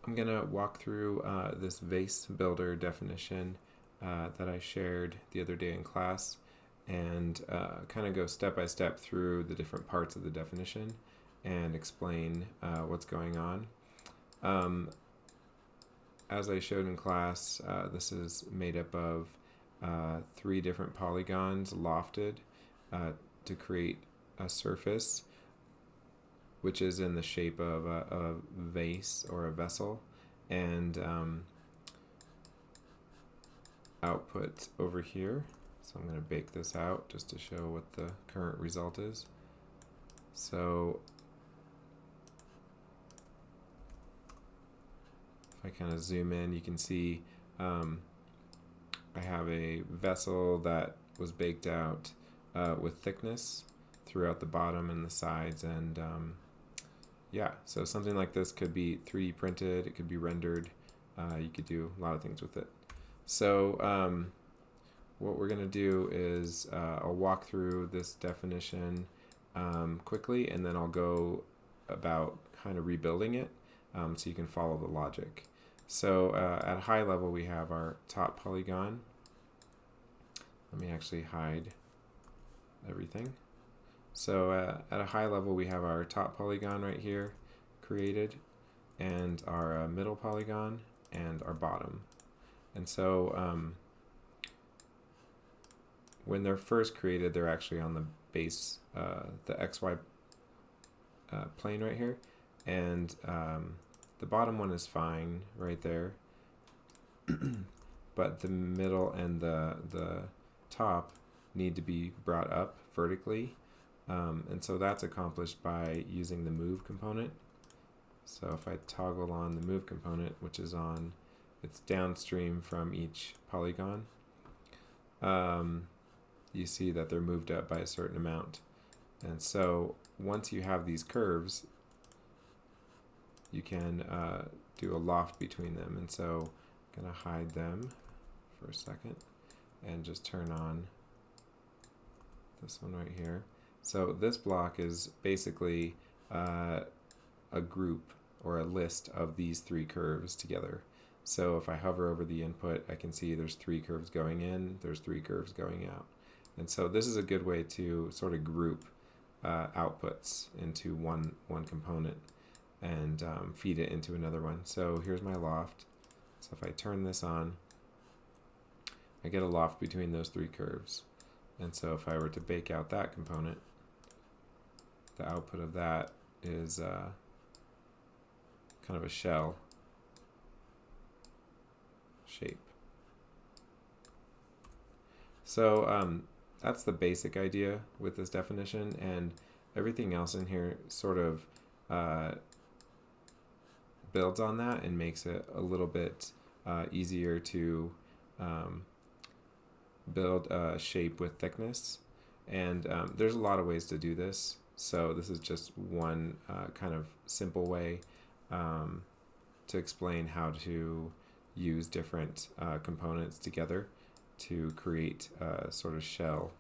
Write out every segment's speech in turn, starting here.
I'm going to walk through this vase builder definition that I shared the other day in class, and kind of go step by step through the different parts of the definition and explain what's going on. As I showed in class, this is made up of 3 different polygons lofted to create a surface which is in the shape of a vase or a vessel, and output over here. So I'm going to bake this out just to show what the current result is. So if I kind of zoom in, you can see I have a vessel that was baked out with thickness throughout the bottom and the sides, and yeah, so something like this could be 3D printed, it could be rendered, you could do a lot of things with it. So what we're going to do is I'll walk through this definition quickly, and then I'll go about kind of rebuilding it so you can follow the logic. So at a high level, we have our top polygon. Let me actually hide everything. So at a high level, we have our top polygon right here created, and our middle polygon, and our bottom. And so when they're first created, they're actually on the base, the XY plane right here, and the bottom one is fine right there, but the middle and the top need to be brought up vertically, and so that's accomplished by using the move component. So if I toggle on the move component, which is on, it's downstream from each polygon, you see that they're moved up by a certain amount. And so once you have these curves, you can do a loft between them. And so I'm going to hide them for a second and just turn on this one right here. So this block is basically a group or a list of these 3 curves together. So if I hover over the input, I can see there's 3 curves going in, there's 3 curves going out. And so this is a good way to sort of group outputs into one component and feed it into another one. So here's my loft. So if I turn this on, I get a loft between those 3 curves. And so if I were to bake out that component, the output of that is kind of a shell shape. So that's the basic idea with this definition, and everything else in here sort of builds on that and makes it a little bit easier to build a shape with thickness. And there's a lot of ways to do this, so this is just one kind of simple way to explain how to use different components together to create a sort of shell.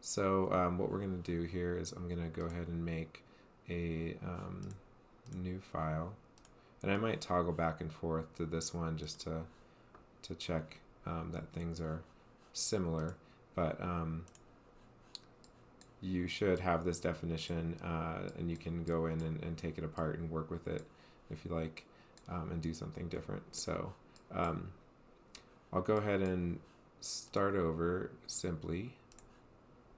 So what we're going to do here is I'm going to go ahead and make a new file, and I might toggle back and forth to this one just to check that things are similar, but you should have this definition, and you can go in and take it apart and work with it if you like, and do something different. So I'll go ahead and start over simply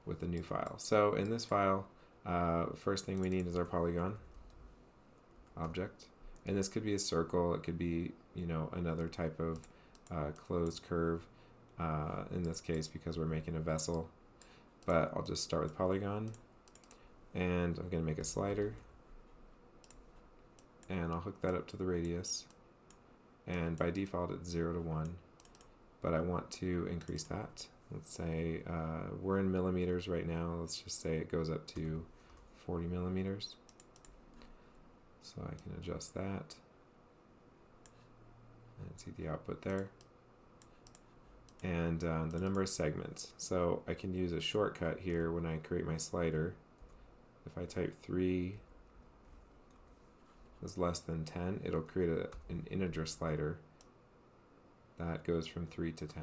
with a new file. So in this file, first thing we need is our polygon object, and this could be a circle, it could be, you know, another type of closed curve in this case because we're making a vessel. But I'll just start with polygon, and I'm going to make a slider, and I'll hook that up to the radius, and by default it's 0 to 1, but I want to increase that. Let's say we're in millimeters right now, let's just say it goes up to 40 millimeters. So I can adjust that and see the output there. And the number of segments. So I can use a shortcut here when I create my slider. If I type 3 is less than 10, it'll create an integer slider that goes from 3 to 10.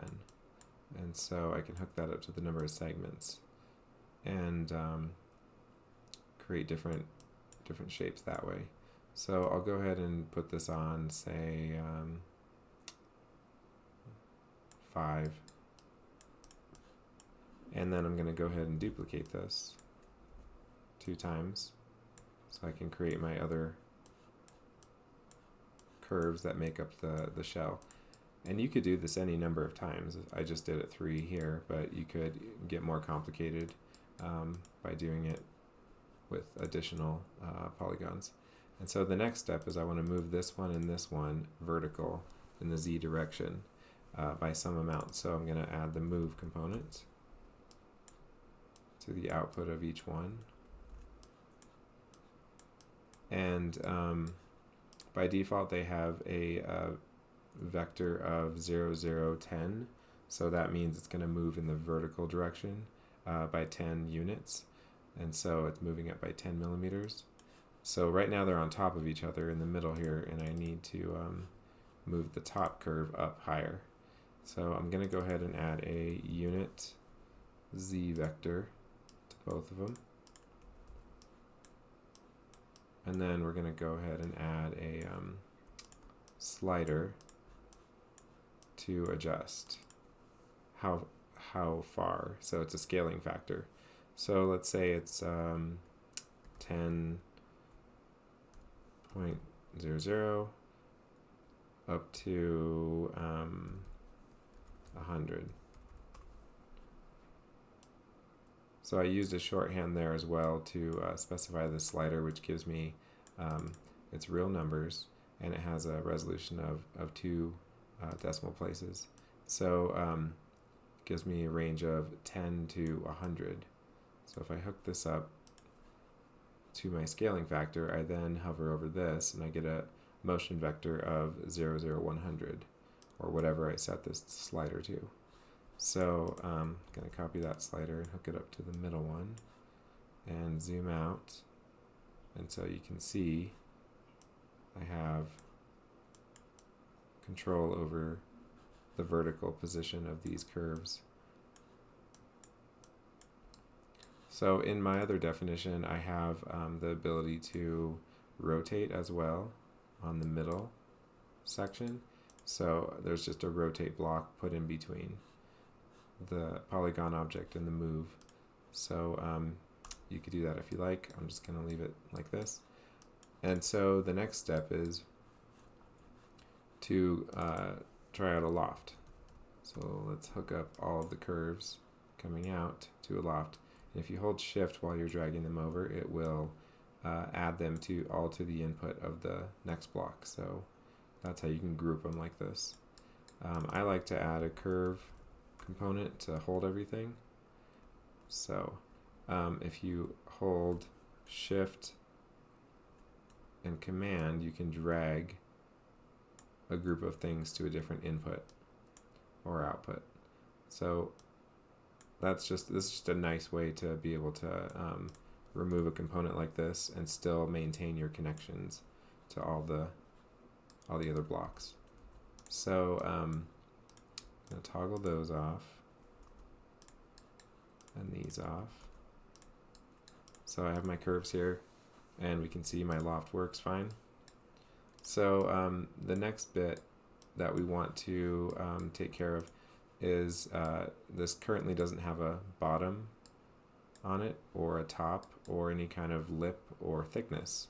And so I can hook that up to the number of segments and create different shapes that way. So I'll go ahead and put this on, say, 5. And then I'm going to go ahead and duplicate this 2 times so I can create my other curves that make up the shell. And you could do this any number of times. I just did it 3 here, but you could get more complicated by doing it with additional polygons. And so the next step is I want to move this one and this one vertical in the Z direction by some amount. So I'm going to add the move component to the output of each one. And by default they have a vector of 0, 0, 10. So that means it's going to move in the vertical direction by 10 units. And so it's moving it by 10 millimeters. So right now they're on top of each other in the middle here, and I need to move the top curve up higher. So I'm going to go ahead and add a unit Z vector to both of them. And then we're going to go ahead and add a slider to adjust how far. So it's a scaling factor. So let's say it's 10.00 up to 100. So I used a shorthand there as well to specify the slider, which gives me its real numbers, and it has a resolution of 2 decimal places. So it gives me a range of 10 to 100. So if I hook this up to my scaling factor, I then hover over this and I get a motion vector of 0, 0, 100, or whatever I set this slider to. So I'm going to copy that slider and hook it up to the middle one and zoom out. And so you can see I have control over the vertical position of these curves. So in my other definition, I have the ability to rotate as well on the middle section. So there's just a rotate block put in between the polygon object and the move. So you could do that if you like. I'm just going to leave it like this. And so the next step is to try out a loft. So let's hook up all of the curves coming out to a loft. And if you hold shift while you're dragging them over, it will add them all to the input of the next block. So that's how you can group them like this. I like to add a curve component to hold everything. So if you hold shift and command, you can drag a group of things to a different input or output. So this is just a nice way to be able to remove a component like this and still maintain your connections to all the other blocks. So I'm going to toggle those off and these off. So I have my curves here, and we can see my loft works fine. So the next bit that we want to take care of is this currently doesn't have a bottom on it, or a top, or any kind of lip or thickness.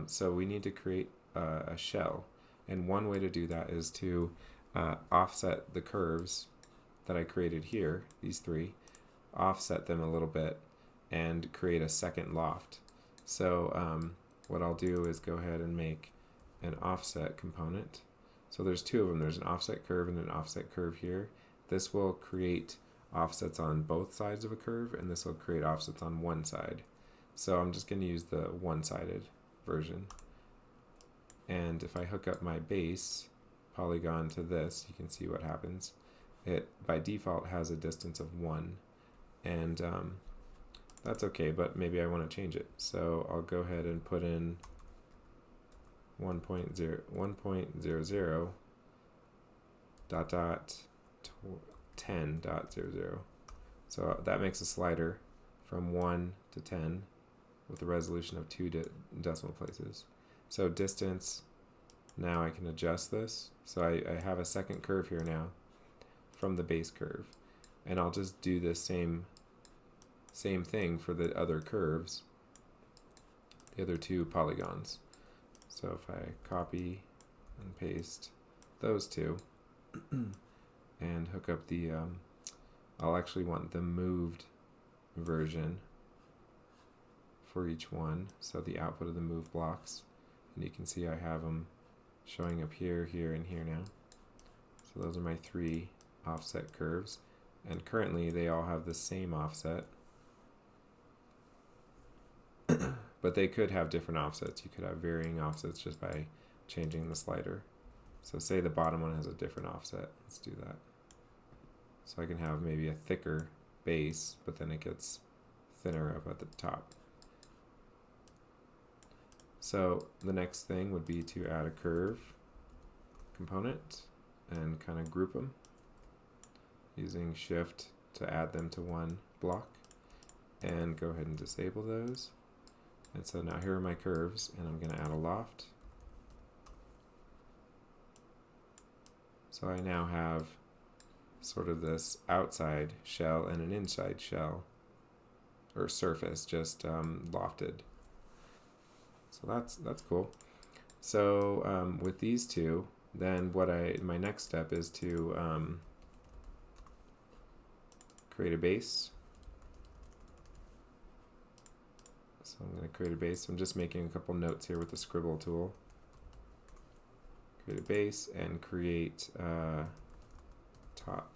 So we need to create a shell. And one way to do that is to offset the curves that I created here, these 3, offset them a little bit, and create a second loft. So what I'll do is go ahead and make an offset component. So there's 2 of them. There's an offset curve and an offset curve here. This will create offsets on both sides of a curve, and this will create offsets on one side. So I'm just going to use the one-sided version. And if I hook up my base polygon to this, you can see what happens. It by default has a distance of 1, and that's okay, but maybe I want to change it. So I'll go ahead and put in 1.00 dot dot 10.00. So that makes a slider from 1 to 10 with a resolution of 2 decimal places. So distance, now I can adjust this. So I have a second curve here now from the base curve. And I'll just do the same thing for the other curves, the other two polygons. So if I copy and paste those two and hook up the, I'll actually want the moved version for each one, so the output of the move blocks, and you can see I have them showing up here, here, and here now. So those are my 3 offset curves, and currently they all have the same offset, but they could have different offsets. You could have varying offsets just by changing the slider. So say the bottom one has a different offset. Let's do that. So I can have maybe a thicker base, but then it gets thinner up at the top. So the next thing would be to add a curve component and kind of group them using Shift to add them to one block, and go ahead and disable those. And so now here are my curves, and I'm going to add a loft. So I now have sort of this outside shell and an inside shell, or surface, just lofted. So that's cool. So with these two, then my next step is to create a base. So I'm going to create a base. I'm just making a couple notes here with the scribble tool. Create a base and create top.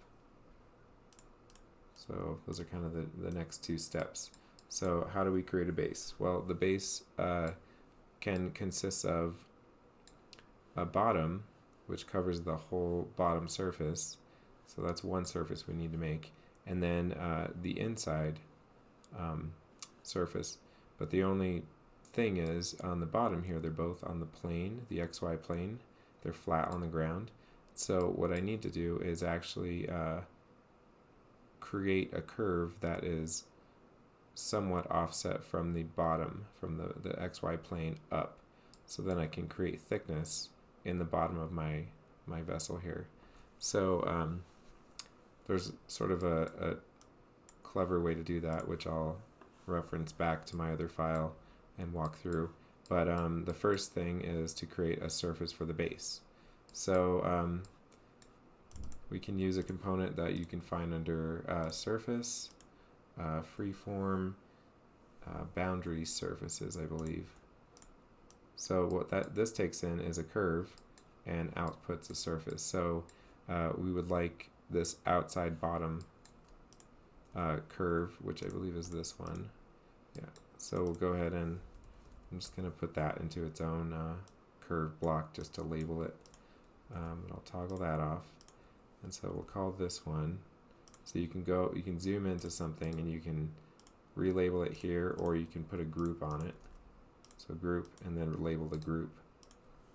So those are kind of the next 2 steps. So how do we create a base? Well, the base can consist of a bottom, which covers the whole bottom surface. So that's one surface we need to make. And then the inside surface. But the only thing is, on the bottom here, they're both on the plane, the XY plane. They're flat on the ground. So what I need to do is actually create a curve that is somewhat offset from the bottom, from the XY plane up. So then I can create thickness in the bottom of my vessel here. So there's sort of a clever way to do that, which I'll reference back to my other file and walk through. But the first thing is to create a surface for the base. So we can use a component that you can find under surface, freeform, boundary surfaces, I believe. So what this takes in is a curve and outputs a surface. So we would like this outside bottom curve, which I believe is this one. Yeah. So we'll go ahead and I'm just going to put that into its own curve block just to label it. I'll toggle that off, and so we'll call this one. So you can zoom into something and you can relabel it here, or you can put a group on it. So group, and then label the group.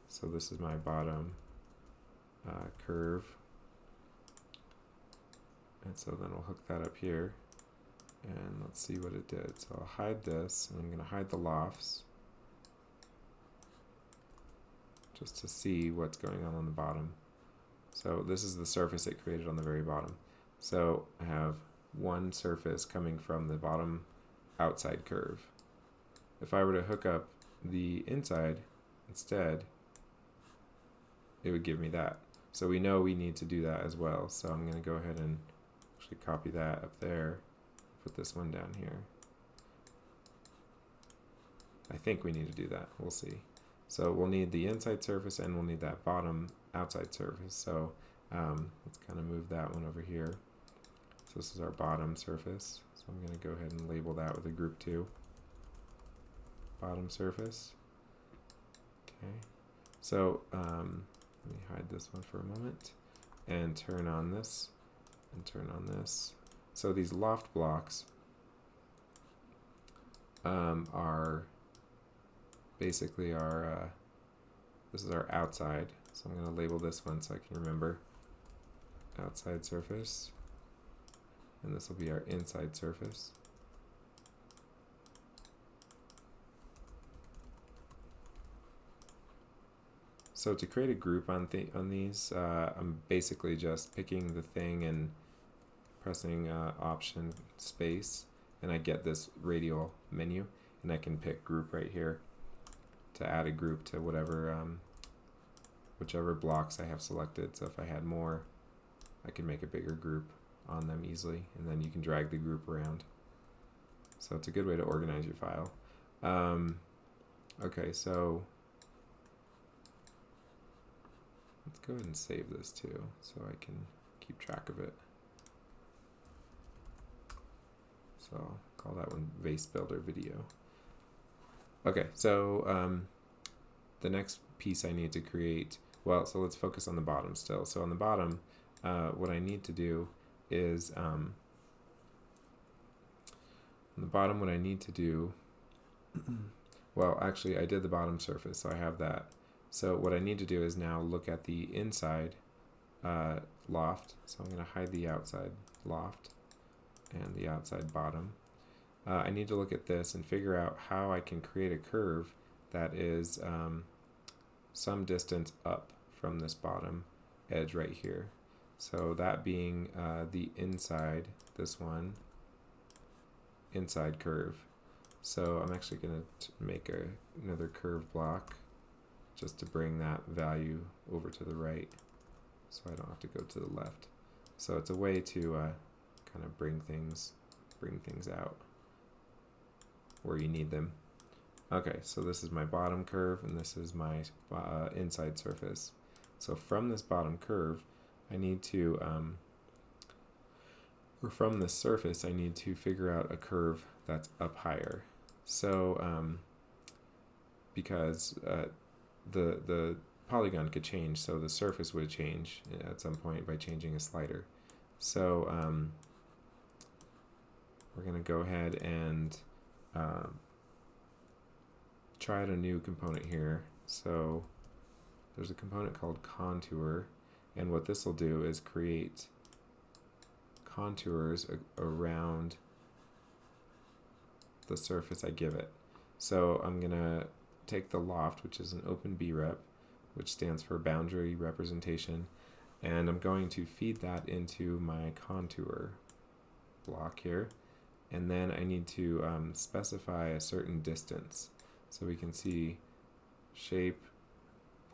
So this is my bottom curve, and so then we'll hook that up here, and let's see what it did. So I'll hide this, and I'm going to hide the lofts just to see what's going on the bottom. So this is the surface it created on the very bottom. So I have one surface coming from the bottom outside curve. If I were to hook up the inside instead, it would give me that. So we know we need to do that as well. So I'm going to go ahead and actually copy that up there, put this one down here. I think we need to do that. We'll see. So we'll need the inside surface and we'll need that bottom outside surface. So let's kind of move that one over here. So this is our bottom surface. So I'm going to go ahead and label that with a group 2. Bottom surface. Okay. So let me hide this one for a moment and turn on this and turn on this. So these loft blocks are basically our this is our outside. So I'm going to label this one so I can remember. Outside surface. And this will be our inside surface. So to create a group on these, I'm basically just picking the thing and pressing Option space, and I get this radial menu, and I can pick group right here to add a group to whatever, whichever blocks I have selected. So if I had more, I can make a bigger group on them easily, and then you can drag the group around. So it's a good way to organize your file. Okay, so let's go ahead and save this too, so I can keep track of it. So I'll call that one Vase Builder Video. Okay, so the next piece I need to create, well, so let's focus on the bottom still. So on the bottom, what I need to do is, on the bottom what I need to do, well, actually I did the bottom surface, so I have that. So what I need to do is now look at the inside loft. So I'm going to hide the outside loft and the outside bottom. I need to look at this and figure out how I can create a curve that is some distance up from this bottom edge right here. So that being the inside, this one, inside curve. So I'm actually going to make another curve block just to bring that value over to the right, so I don't have to go to the left. So it's a way to kind of bring things out where you need them. Okay, so this is my bottom curve, and this is my inside surface. So from this bottom curve, I need to, or from the surface, I need to figure out a curve that's up higher. So because the polygon could change, so the surface would change at some point by changing a slider. So we're going to go ahead and try out a new component here. So there's a component called contour, and what this will do is create contours around the surface I give it. So I'm going to take the loft, which is an open brep, which stands for boundary representation, and I'm going to feed that into my contour block here, and then I need to specify a certain distance. So we can see shape,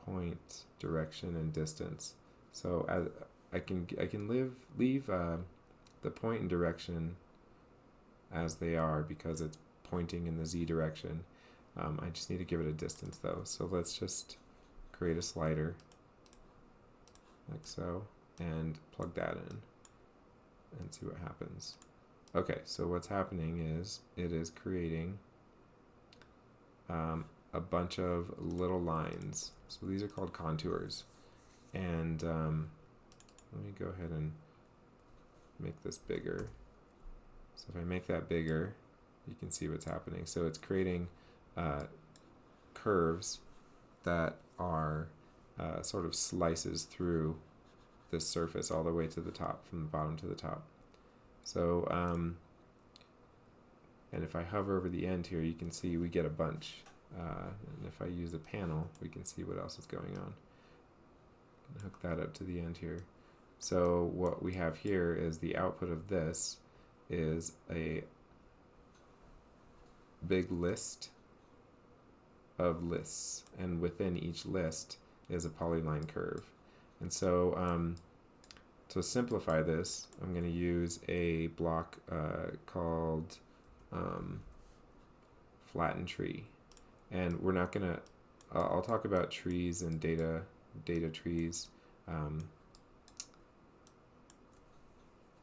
point, direction, and distance. So as I can leave the point and direction as they are because it's pointing in the z direction. I just need to give it a distance though. So let's just create a slider like so and plug that in and see what happens. Okay, so what's happening is it is creating a bunch of little lines. So these are called contours. And let me go ahead and make this bigger. So if I make that bigger, you can see what's happening. So it's creating curves that are sort of slices through this surface all the way to the top, from the bottom to the top. So and if I hover over the end here, you can see we get a bunch. And if I use a panel, we can see what else is going on. Hook that up to the end here. So what we have here is the output of this is a big list of lists, and within each list is a polyline curve. And so to simplify this, I'm going to use a block called flatten tree. And we're not going to, I'll talk about trees and data trees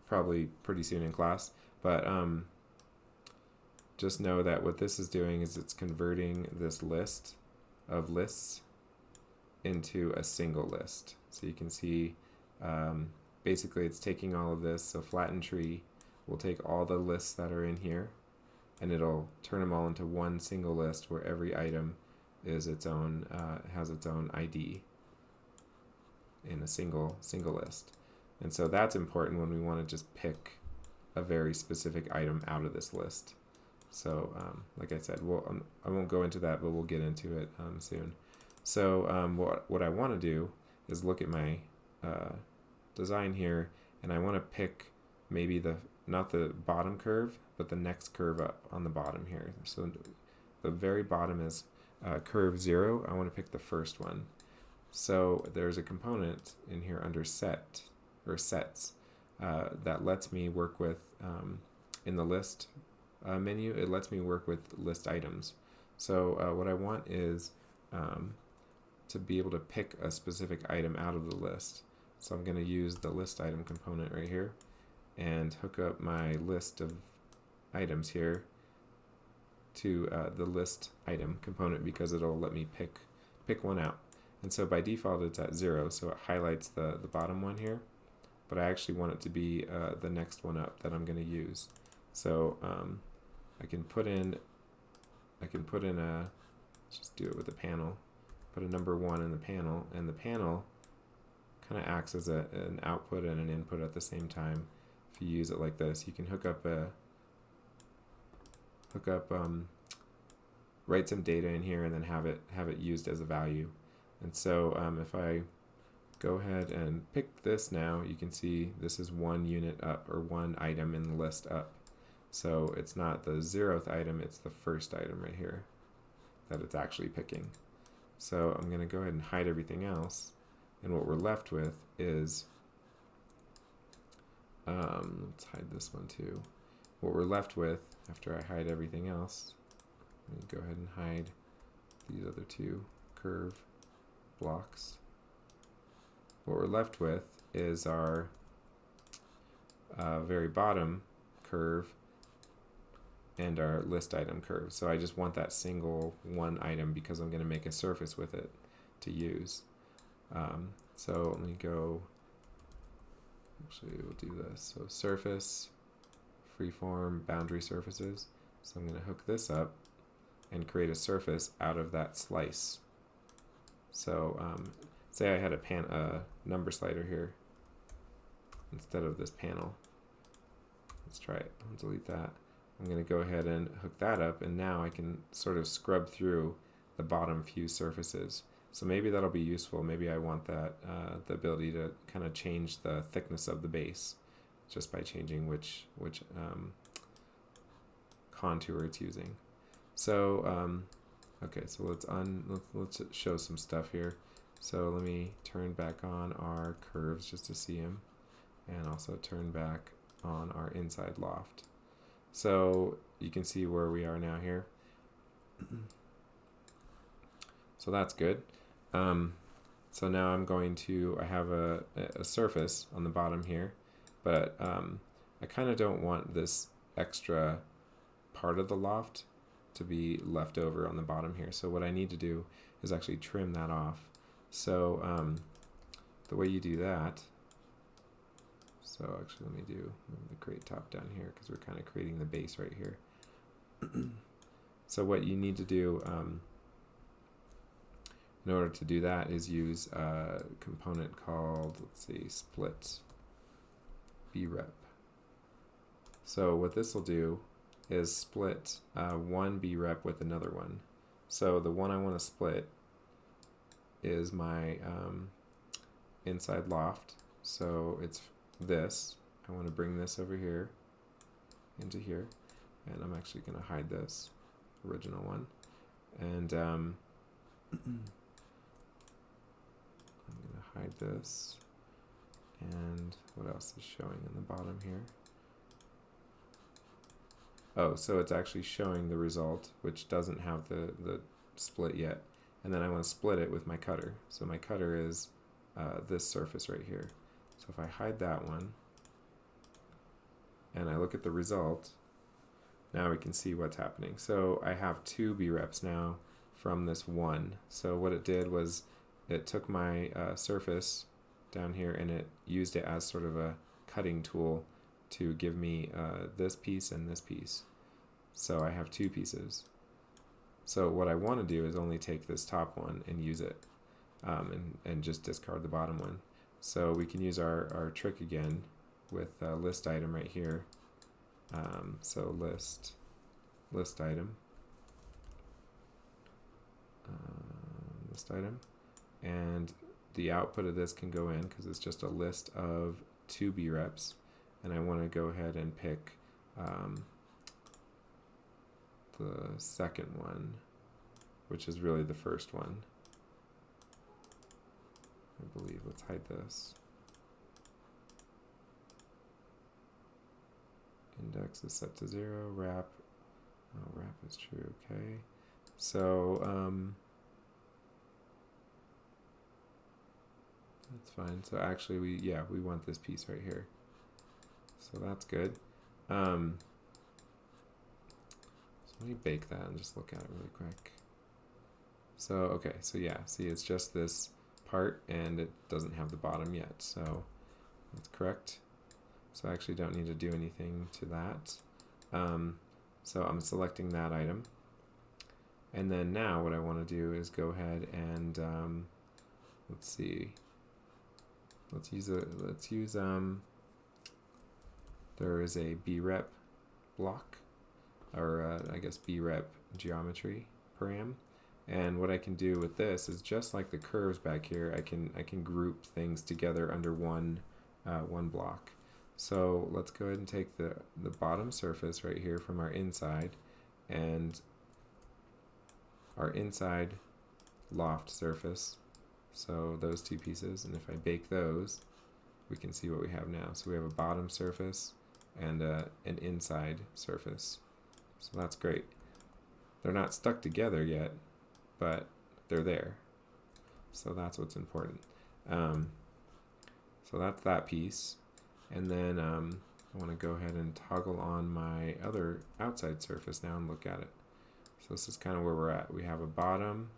probably pretty soon in class, but just know that what this is doing is it's converting this list of lists into a single list. So you can see basically it's taking all of this. So flatten tree will take all the lists that are in here and it'll turn them all into one single list where every item is its own has its own ID in a single list. And so that's important when we want to just pick a very specific item out of this list. So like I said, I won't go into that, but we'll get into it soon. So what I want to do is look at my design here, and I want to pick maybe not the bottom curve, but the next curve up on the bottom here. So the very bottom is curve 0. I want to pick the first one. So there's a component in here under set or sets that lets me work with in the list menu. It lets me work with list items. So what I want is to be able to pick a specific item out of the list. So I'm going to use the list item component right here and hook up my list of items here to the list item component, because it'll let me pick one out. And so by default it's at 0, so it highlights the bottom one here, but I actually want it to be the next one up that I'm going to use. So I can put in a, just do it with the panel, put a number 1 in the panel, and the panel kind of acts as an output and an input at the same time. If you use it like this, you can write some data in here and then have it used as a value. And so if I go ahead and pick this now, you can see this is 1 unit up, or 1 item in the list up. So it's not the 0th item, it's the first item right here that it's actually picking. So I'm going to go ahead and hide everything else, and what we're left with is, let's hide this one too. What we're left with after I hide everything else, let me go ahead and hide these other 2 curve blocks. What we're left with is our very bottom curve and our list item curve. So I just want that single 1 item because I'm going to make a surface with it to use. So let me go, actually we'll do this. So surface, freeform, boundary surfaces. So I'm going to hook this up and create a surface out of that slice. So say I had a number slider here instead of this panel. Let's try it. I'll delete that. I'm going to go ahead and hook that up, and now I can sort of scrub through the bottom few surfaces. So maybe that'll be useful. Maybe I want that the ability to kind of change the thickness of the base just by changing which contour it's using. So okay, so let's show some stuff here. So let me turn back on our curves just to see them, and also turn back on our inside loft. So you can see where we are now here. So that's good. So now I have a surface on the bottom here, but I kind of don't want this extra part of the loft to be left over on the bottom here. So what I need to do is actually trim that off. So the way you do that, so actually let me do the create top down here, because we're kind of creating the base right here. So what you need to do in order to do that is use a component called, let's see, split brep. So what this will do is split one brep with another one. So the one I want to split is my inside loft. So it's this. I want to bring this over here into here, and I'm actually going to hide this original one. And I'm going to hide this. And what else is showing in the bottom here? Oh, so it's actually showing the result, which doesn't have the split yet. And then I want to split it with my cutter. So my cutter is this surface right here. So if I hide that one, and I look at the result, now we can see what's happening. So I have 2 breps now from this one. So what it did was it took my surface down here and it used it as sort of a cutting tool to give me this piece and this piece. So I have 2 pieces. So what I want to do is only take this top one and use it, and just discard the bottom one. So we can use our trick again with list item right here. So list item, list item, and the output of this can go in because it's just a list of 2 B reps, and I want to go ahead and pick the second one, which is really the first one, I believe. Let's hide this. Index is set to 0. Wrap. Oh, wrap is true. Okay. So that's fine. So actually, we want this piece right here. So that's good. So let me bake that and just look at it really quick. So okay. So yeah. See, it's just this part, and it doesn't have the bottom yet. So that's correct. So I actually don't need to do anything to that. So I'm selecting that item. And then now what I want to do is go ahead and let's see. Let's use there is a B-rep block, or I guess B-rep geometry param. And what I can do with this is just like the curves back here, I can group things together under one block. So let's go ahead and take the bottom surface right here from our inside and our inside loft surface. So those 2 pieces, and if I bake those, we can see what we have now. So we have a bottom surface and an inside surface. So that's great. They're not stuck together yet, but they're there. So that's what's important. So that's that piece. And then I want to go ahead and toggle on my other outside surface now and look at it. So this is kind of where we're at. We have a bottom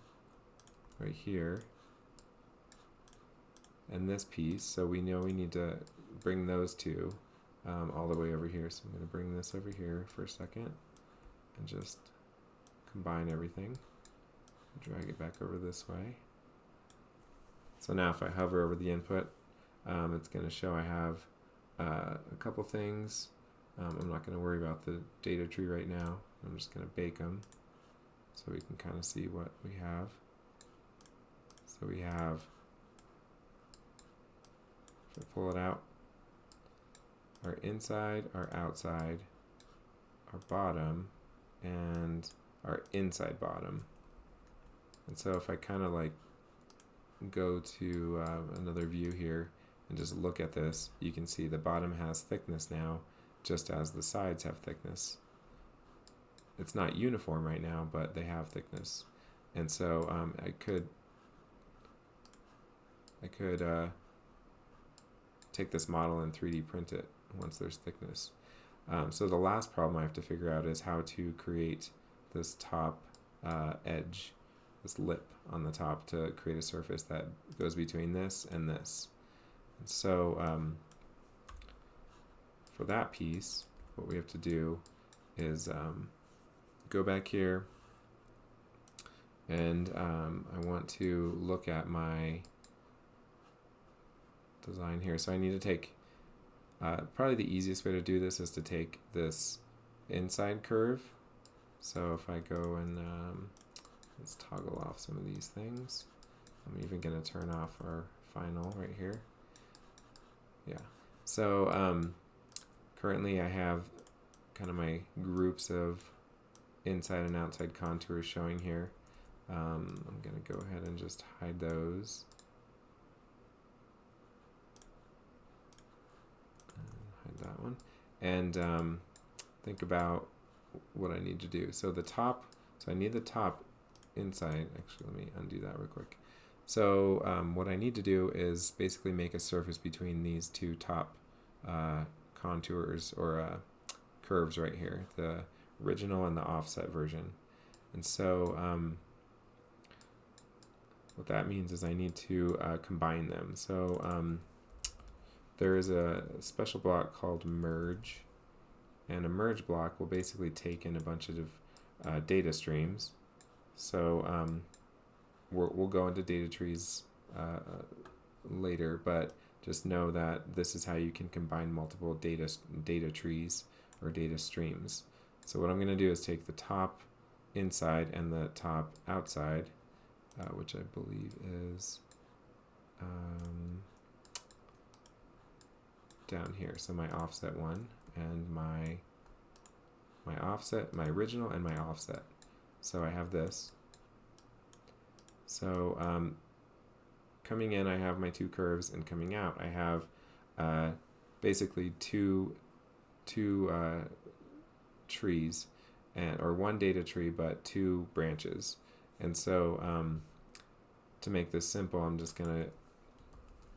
right here and this piece. So we know we need to bring those 2 all the way over here. So I'm going to bring this over here for a second and just combine everything. Drag it back over this way. So now if I hover over the input, it's going to show I have a couple things. I'm not going to worry about the data tree right now. I'm just going to bake them so we can kind of see what we have. So we have, if I pull it out, our inside, our outside, our bottom, and our inside bottom. And so if I kind of like go to another view here and just look at this, you can see the bottom has thickness now, just as the sides have thickness. It's not uniform right now, but they have thickness. And so I could take this model and 3D print it once there's thickness. So the last problem I have to figure out is how to create this top edge, this lip on the top, to create a surface that goes between this and this. And so for that piece, what we have to do is go back here, and I want to look at my design here. So I need to take, probably the easiest way to do this is to take this inside curve. So if I go and let's toggle off some of these things. I'm even going to turn off our final right here. Yeah. So currently I have kind of my groups of inside and outside contours showing here. I'm going to go ahead and just hide those. Hide that one. And think about what I need to do. So the top, so I need the top inside. Actually, let me undo that real quick. So what I need to do is basically make a surface between these 2 top contours or curves right here, the original and the offset version. And so what that means is I need to combine them. So there is a special block called merge, and a merge block will basically take in a bunch of data streams So we'll go into data trees later, but just know that this is how you can combine multiple data trees or data streams. So what I'm going to do is take the top inside and the top outside, which I believe is down here. So my offset one and my offset, my original and my offset. So I have this. So coming in, I have my two curves, and coming out, I have basically two trees, or one data tree, but two branches. And so to make this simple, I'm just going to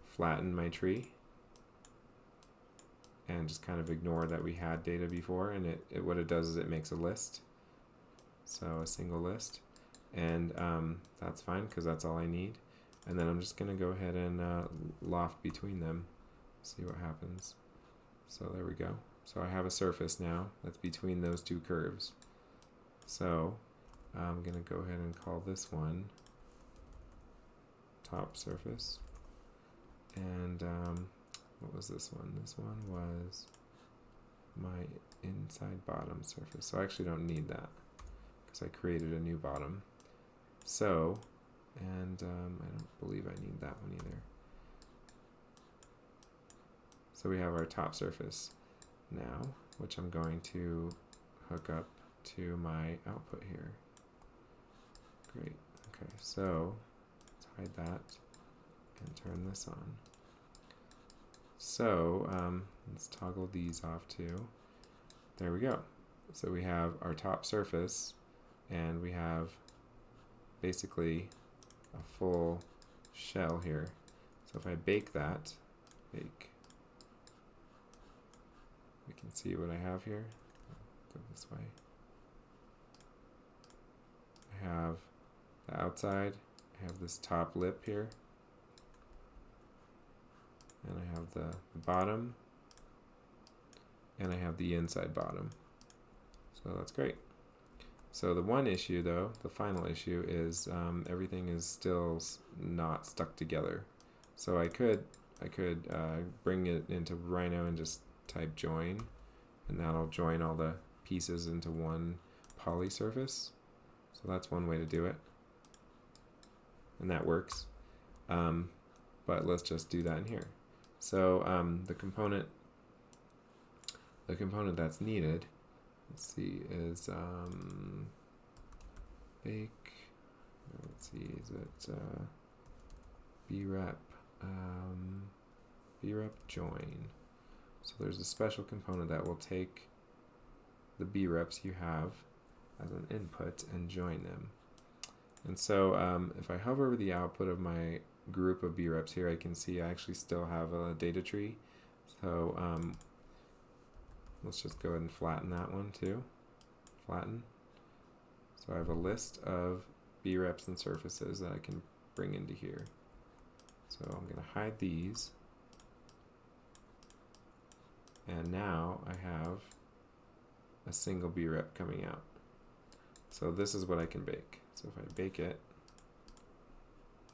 flatten my tree and just kind of ignore that we had data before, and it what it does is it makes a list, so a single list, and that's fine because that's all I need. And then I'm just going to go ahead and loft between them, see what happens. So there we go. So I have a surface now that's between those two curves. So I'm going to go ahead and call this one top surface. And what was this one? This one was my inside bottom surface. So I actually don't need that because I created a new bottom. So, and I don't believe I need that one either. So we have our top surface now, which I'm going to hook up to my output here. Great. Okay, so let's hide that and turn this on. So let's toggle these off too. There we go. So we have our top surface, and we have basically a full shell here. So if I bake that, we can see what I have here. Go this way. I have the outside, I have this top lip here, and I have the bottom, and I have the inside bottom. So that's great. So the one issue though, the final issue, is everything is still not stuck together. So I could bring it into Rhino and just type join, and that'll join all the pieces into one poly surface. So that's one way to do it, and that works. But let's just do that in here. So the component that's needed, let's see, is bake. Let's see, is it brep join. So there's a special component that will take the breps you have as an input and join them. And so if I hover over the output of my group of breps here, I can see I actually still have a data tree. So let's just go ahead and flatten that one too. Flatten. So I have a list of breps and surfaces that I can bring into here. So I'm going to hide these. And now I have a single brep coming out. So this is what I can bake. So if I bake it,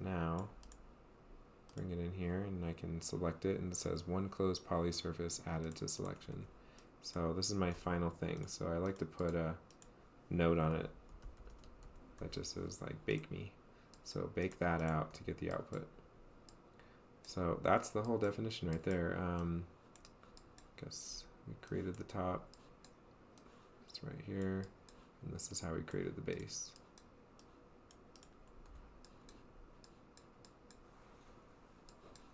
now bring it in here, and I can select it, and it says one closed poly surface added to selection. So this is my final thing. So I like to put a note on it that just says like bake me. So bake that out to get the output. So that's the whole definition right there. Guess we created the top. It's right here, and this is how we created the base.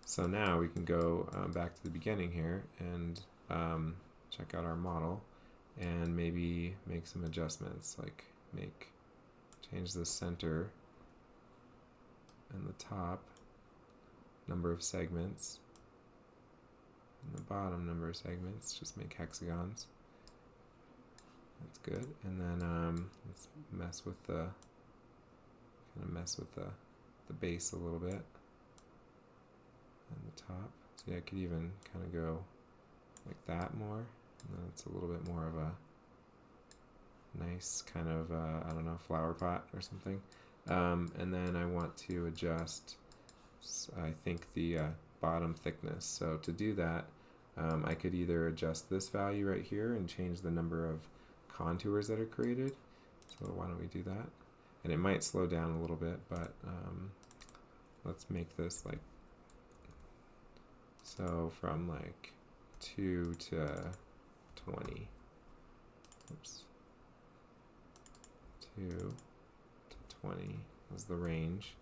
So now we can go back to the beginning here and check out our model and maybe make some adjustments, like change the center and the top number of segments and the bottom number of segments, just make hexagons. That's good. And then let's mess with the base a little bit and the top. So yeah, I could even kind of go like that more, and then it's a little bit more of a nice kind of, I don't know, flower pot or something. And then I want to adjust, I think, the bottom thickness. So to do that, I could either adjust this value right here and change the number of contours that are created. So why don't we do that? And it might slow down a little bit, but let's make this like, so from like 2 to 20. Oops. 2 to 20 is the range.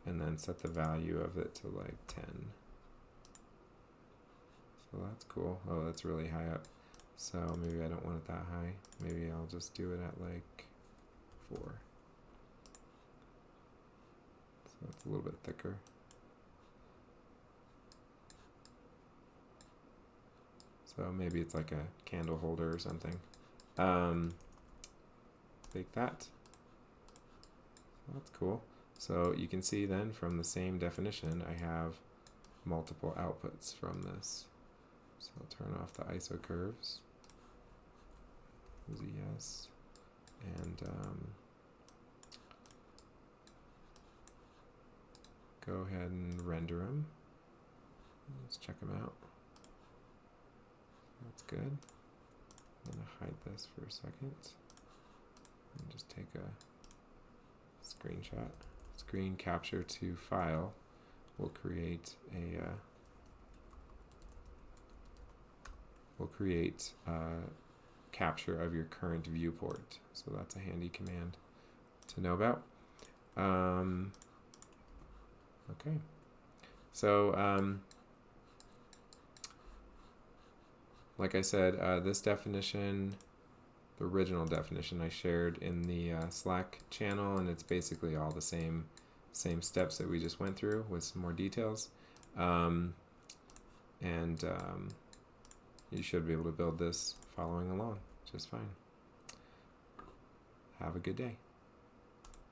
And then set the value of it to like 10. So that's cool. Oh, that's really high up. So maybe I don't want it that high. Maybe I'll just do it at like 4. So it's a little bit thicker. So maybe it's like a candle holder or something. Take that. That's cool. So you can see then from the same definition, I have multiple outputs from this. So I'll turn off the ISO curves. ZS. And go ahead and render them. Let's check them out. That's good. I'm going to hide this for a second. And just take a screenshot. Screen capture to file will create a capture of your current viewport. So that's a handy command to know about. Okay. So like I said, this definition, the original definition I shared in the Slack channel, and it's basically all the same steps that we just went through with some more details. You should be able to build this following along just fine. Have a good day.